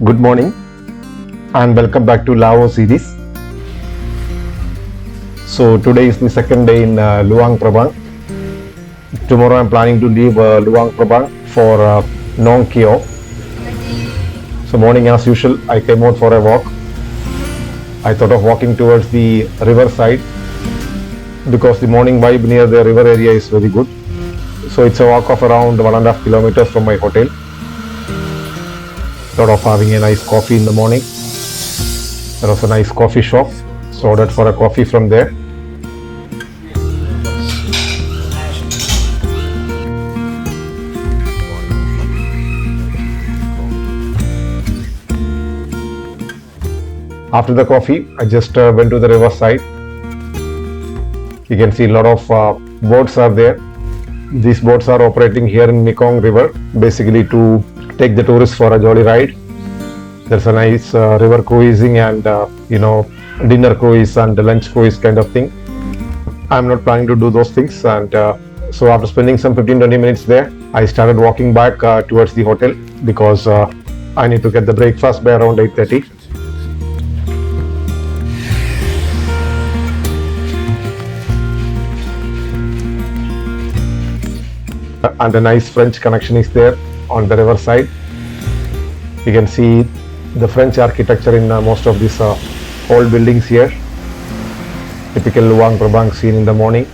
Good morning and welcome back to Laos series. So today is the second day in Luang, Prabang. Tomorrow I'm planning to leave Luang, Prabang for Nong Keo. So morning as usual I came out for a walk. I thought of walking towards the riverside because the morning vibe near the river area is very good. So it's a walk of around 1.5 kilometers from my hotel. Thought of having a nice coffee in the morning. There was a nice coffee shop, so ordered for a coffee from there. After the coffee, I just went to the riverside. You can see a lot of boats are there. These boats are operating here in Mekong River, basically to take the tourists for a jolly ride. There's a nice river cruising and dinner cruise and lunch cruise kind of thing. I'm not planning to do those things, and so after spending some 15-20 minutes there, I started walking back towards the hotel because I need to get the breakfast by around 8:30. And a nice French connection is there on the riverside. You can see the French architecture in most of these old buildings here. Typical Luang Prabang scene in the morning.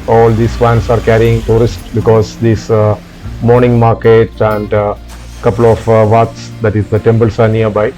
All these vans are carrying tourists because this morning market and couple of wats, that is the temples, are nearby.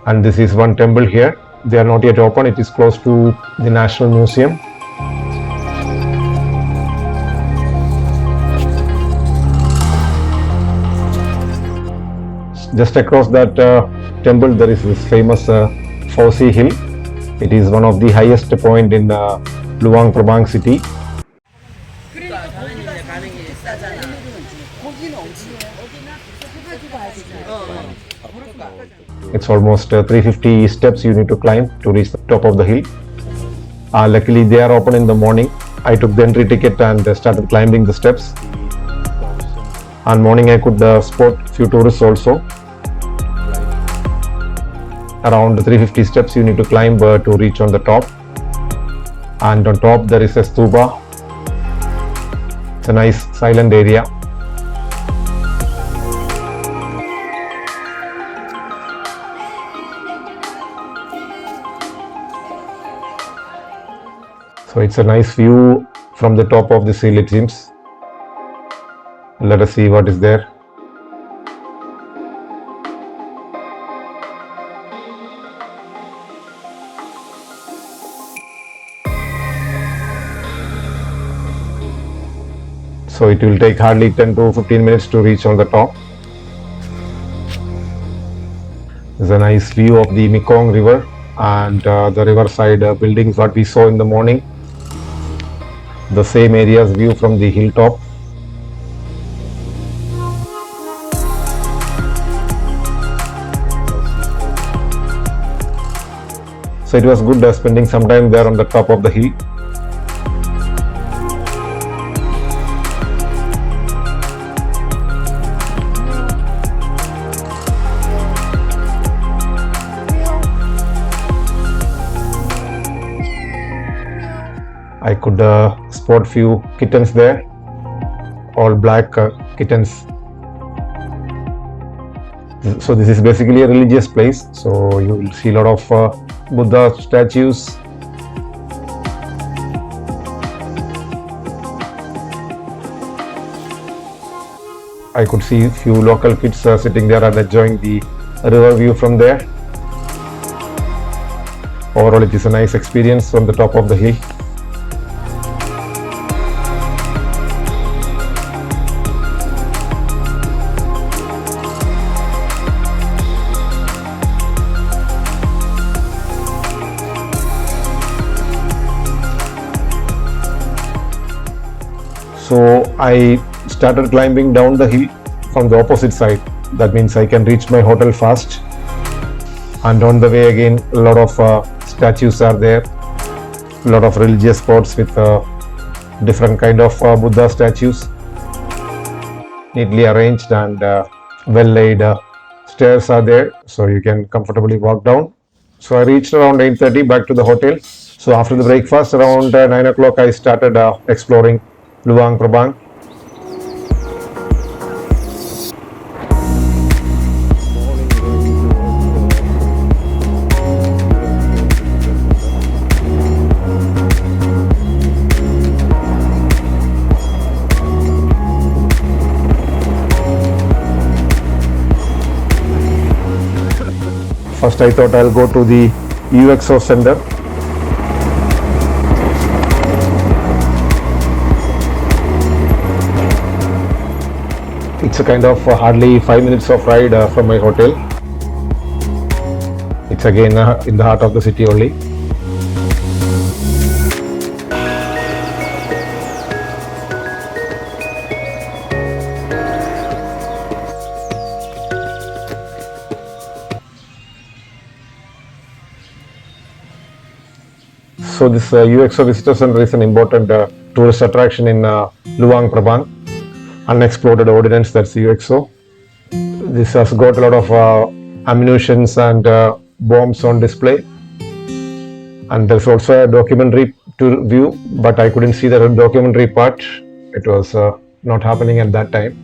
And this is one temple here. They are not yet open. It is close to the National Museum. Just across that temple there is this famous Fosi Hill. It is one of the highest point in Luang Prabang city. It's almost 350 steps you need to climb to reach the top of the hill. Luckily they are open in the morning. I took the entry ticket and started climbing the steps. And morning I could spot few tourists also. Around 350 steps you need to climb to reach on the top. And on top there is a stupa. It's a nice silent area. So it's a nice view from the top of the hill, it seems. Let us see what is there. So it will take hardly 10 to 15 minutes to reach on the top. There's a nice view of the Mekong River and the riverside buildings what we saw in the morning. The same area's view from the hilltop. So it was good spending some time there on the top of the hill. I could spot few kittens there, all black kittens. So this is basically a religious place, so you will see a lot of Buddha statues. I could see few local kids sitting there and enjoying the river view from there. Overall it is a nice experience on the top of the hill. So I started climbing down the hill from the opposite side. That means I can reach my hotel fast. And on the way again, a lot of statues are there, a lot of religious spots with different kind of Buddha statues, neatly arranged, and well laid stairs are there, so you can comfortably walk down. So I reached around 8:30 back to the hotel. So after the breakfast around 9 o'clock, I started exploring Luang Prabang. First I thought I'll go to the UXO center. It's a kind of hardly 5 minutes of ride from my hotel. It's again in the heart of the city only. So this UXO Visitor Center is an important tourist attraction in Luang Prabang, unexploded ordnance, that's UXO. This has got a lot of ammunitions and bombs on display. And there's also a documentary to view, but I couldn't see the documentary part. It was not happening at that time.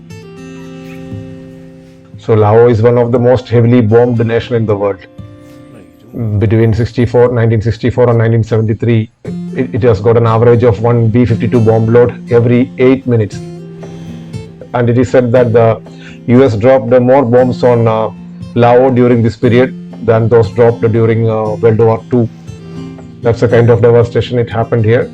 So Laos is one of the most heavily bombed nation in the world. Between 1964 and 1973, it has got an average of one B-52 bomb load every 8 minutes. And it is said that the US dropped more bombs on Laos during this period than those dropped during World War II. That's the kind of devastation it happened here.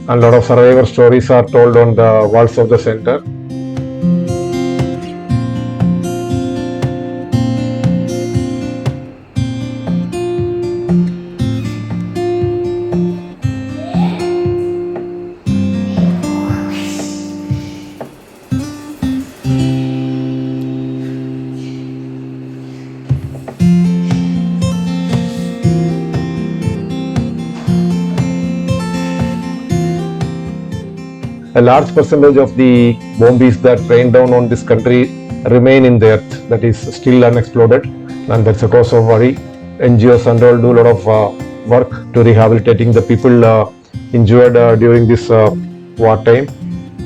A lot of survivor stories are told on the walls of the center. A large percentage of the bombs that rain down on this country remain in the earth, that is still unexploded, and that's a cause of worry. NGOs and all do a lot of work to rehabilitating the people injured during this wartime,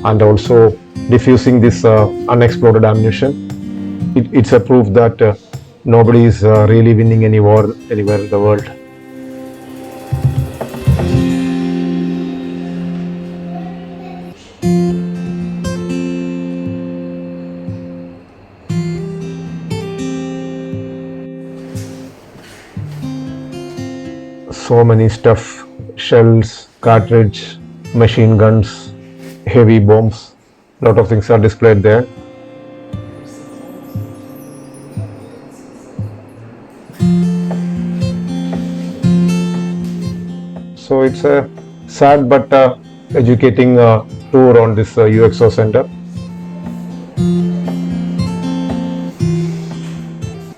and also diffusing this unexploded ammunition. It's a proof that nobody is really winning any war anywhere in the world. So many stuff, shells, cartridge, machine guns, heavy bombs, lot of things are displayed there. So it's a sad but educating tour on this UXO center.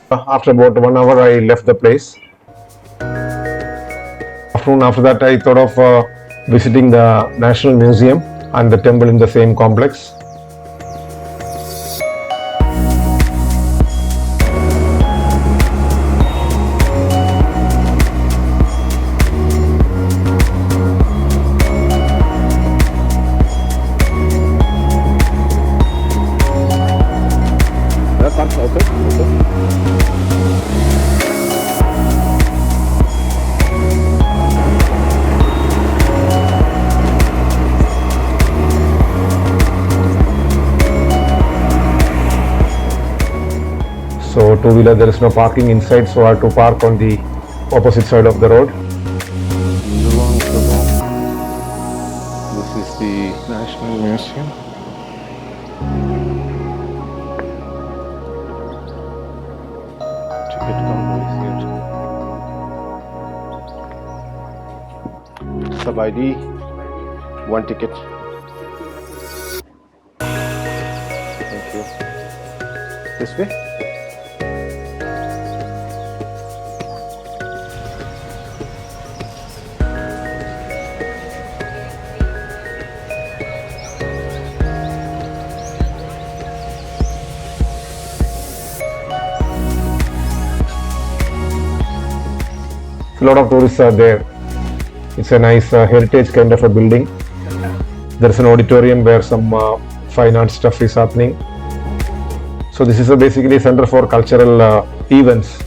After about 1 hour I left the place. After that I thought of visiting the National Museum and the temple in the same complex. So two-wheeler, there is no parking inside, so I have to park on the opposite side of the road. Luang, Prabang. This is the National Museum. Ticket counter is here. Sub ID, one ticket. Thank you. This way. A lot of tourists are there. It's a nice heritage kind of a building. There's an auditorium where some fine art stuff is happening. So this is basically a center for cultural events.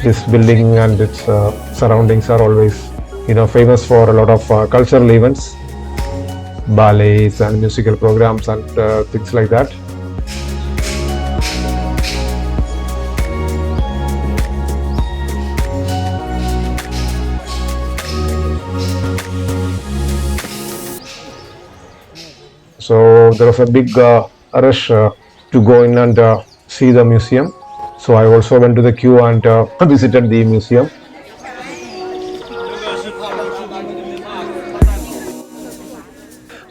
This building and its surroundings are always, famous for a lot of cultural events, ballets and musical programs and things like that. So there was a big rush to go in and see the museum. So I also went to the queue and visited the museum.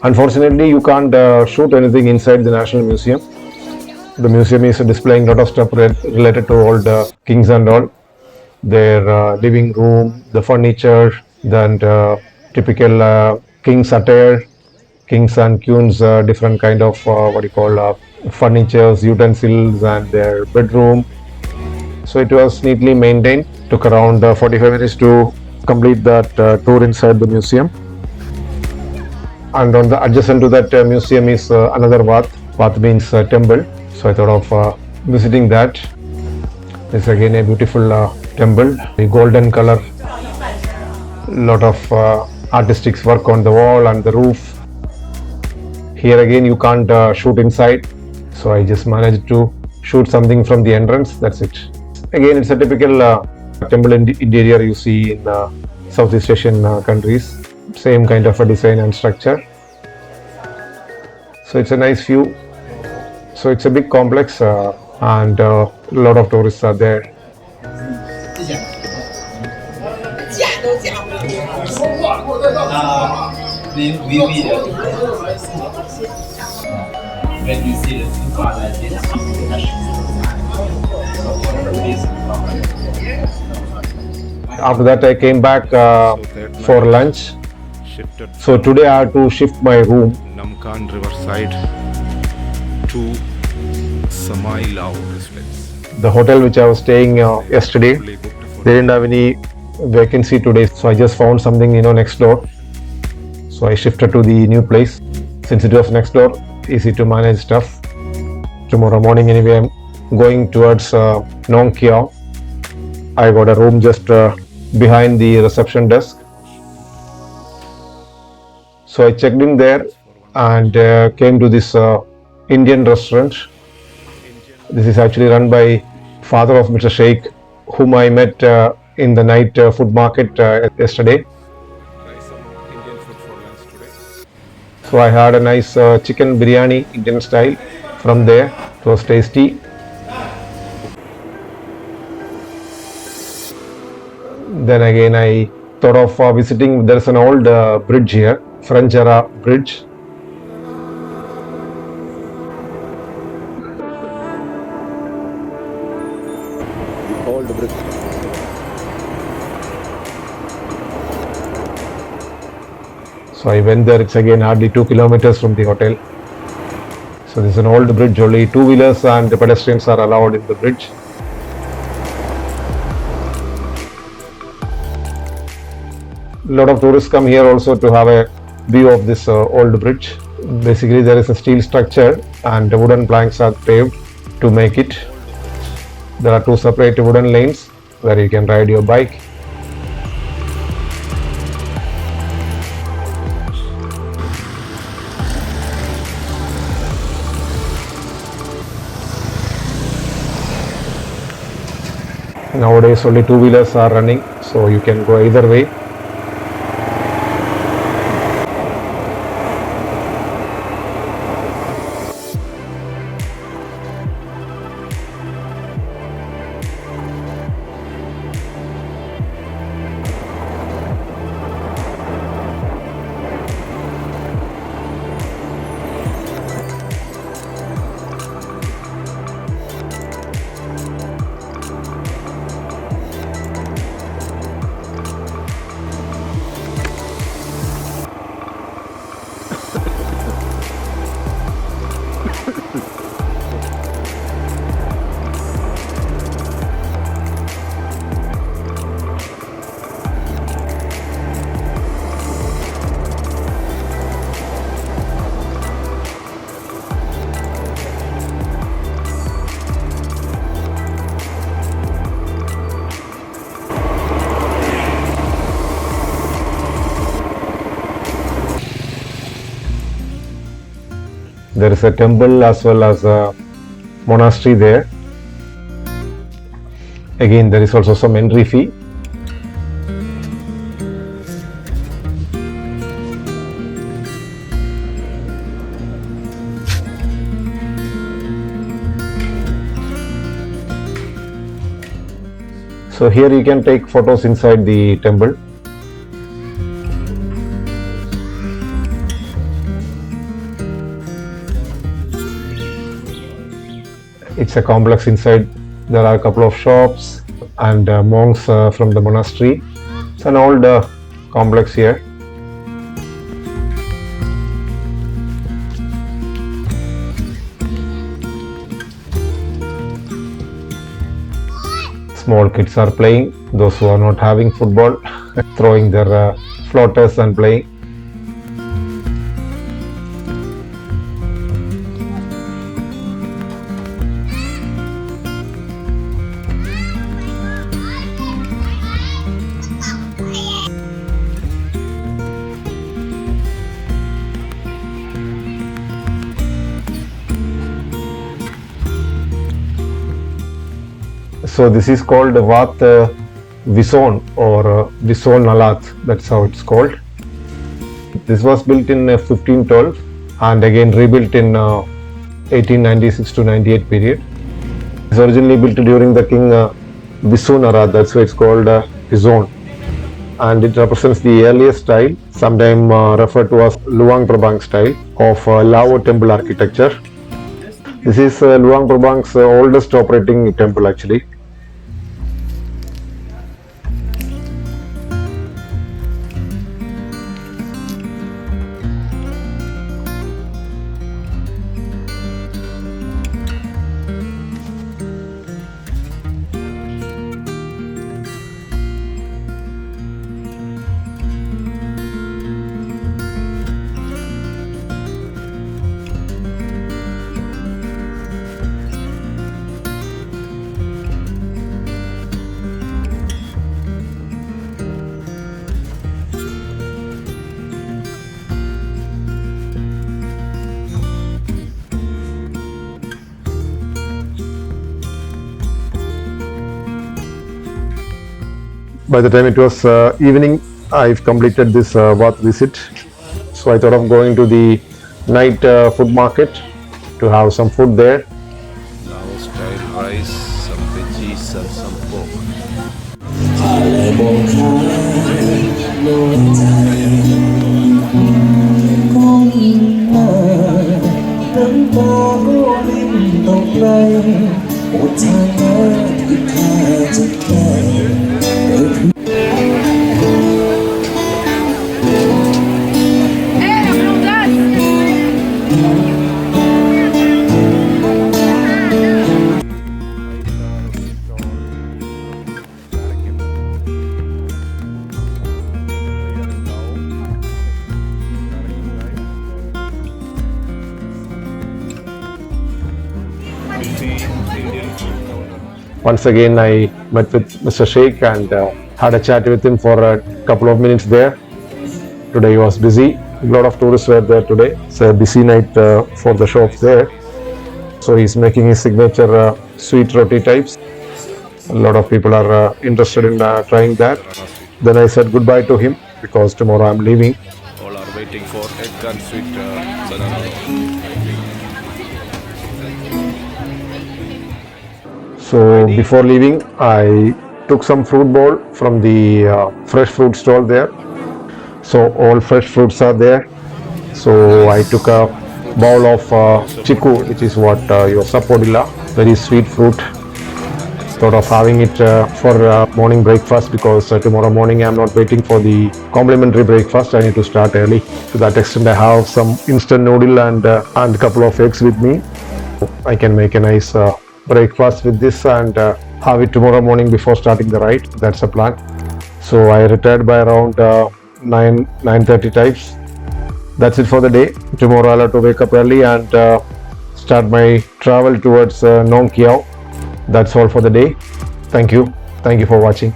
Unfortunately, you can't shoot anything inside the National Museum. The museum is displaying a lot of stuff related to all the kings and all. Their living room, the furniture, then typical king's attire, kings and queens, different kind of furnitures, utensils, and their bedroom. So it was neatly maintained. Took around 45 minutes to complete that tour inside the museum. And on the adjacent to that museum is another Wat. Wat means temple. So I thought of visiting that. It's again a beautiful temple, the golden color. Lot of artistic work on the wall and the roof. Here again you can't shoot inside, so I just managed to shoot something from the entrance. That's it. Again, it's a typical temple interior you see in Southeast Asian countries. Same kind of a design and structure. So it's a nice view. So it's a big complex and a lot of tourists are there. When you see the super like this, After that I came back for lunch. So today I have to shift my room. Namkan riverside to Samai Laos residence. The hotel which I was staying yesterday, they didn't have any vacancy today, so I just found something next door. So I shifted to the new place. Since it was next door, easy to manage stuff. Tomorrow morning anyway I'm going towards Nong Kiao. I got a room just behind the reception desk. So I checked in there and came to this Indian restaurant. This is actually run by father of Mr. Sheikh, whom I met in the night food market yesterday. So I had a nice chicken biryani, Indian style, from there. It was tasty. Then again I thought of visiting, there's an old bridge here, French era bridge. Old bridge. So I went there. It's again hardly 2 kilometers from the hotel. So this is an old bridge. Only two-wheelers and pedestrians are allowed in the bridge. A lot of tourists come here also to have a view of this old bridge. Basically there is a steel structure and wooden planks are paved to make it. There are two separate wooden lanes where you can ride your bike. Nowadays only two-wheelers are running, so you can go either way. There is a temple as well as a monastery there. Again, there is also some entry fee. So here you can take photos inside the temple. It's a complex inside. There are a couple of shops and monks from the monastery. It's an old complex here. Small kids are playing. Those who are not having football, throwing their floaters and playing. So this is called Wat Vison or Vison Nalat, that's how it's called. This was built in 1512 and again rebuilt in 1896 to 98 period. It was originally built during the King Visunara, that's why it's called Vison. And it represents the earliest style, sometimes referred to as Luang Prabang style of Lao temple architecture. This is Luang Prabang's oldest operating temple actually. By the time it was evening, I've completed this Wat visit. So I thought of going to the night food market to have some food there. Laos style rice, some veggies and some pork. Once again, I met with Mr. Sheikh and had a chat with him for a couple of minutes there. Today he was busy. A lot of tourists were there today. It's a busy night for the shops there. So he's making his signature sweet roti types. rice. A lot of people are interested in trying that. Then I said goodbye to him because tomorrow I'm leaving. All are waiting for egg and sweet banana roll. So before leaving, I took some fruit bowl from the fresh fruit stall there. So all fresh fruits are there. So I took a bowl of chiku, which is what your sapodilla, very sweet fruit. Thought of having it for morning breakfast because tomorrow morning I'm not waiting for the complimentary breakfast. I need to start early. To that extent, I have some instant noodle and a couple of eggs with me. I can make a nice breakfast with this and have it tomorrow morning before starting the ride. That's the plan. So I retired by around 9:30 types. That's it for the day. Tomorrow I'll have to wake up early and start my travel towards Nong Kiao. That's all for the day. Thank you. Thank you for watching.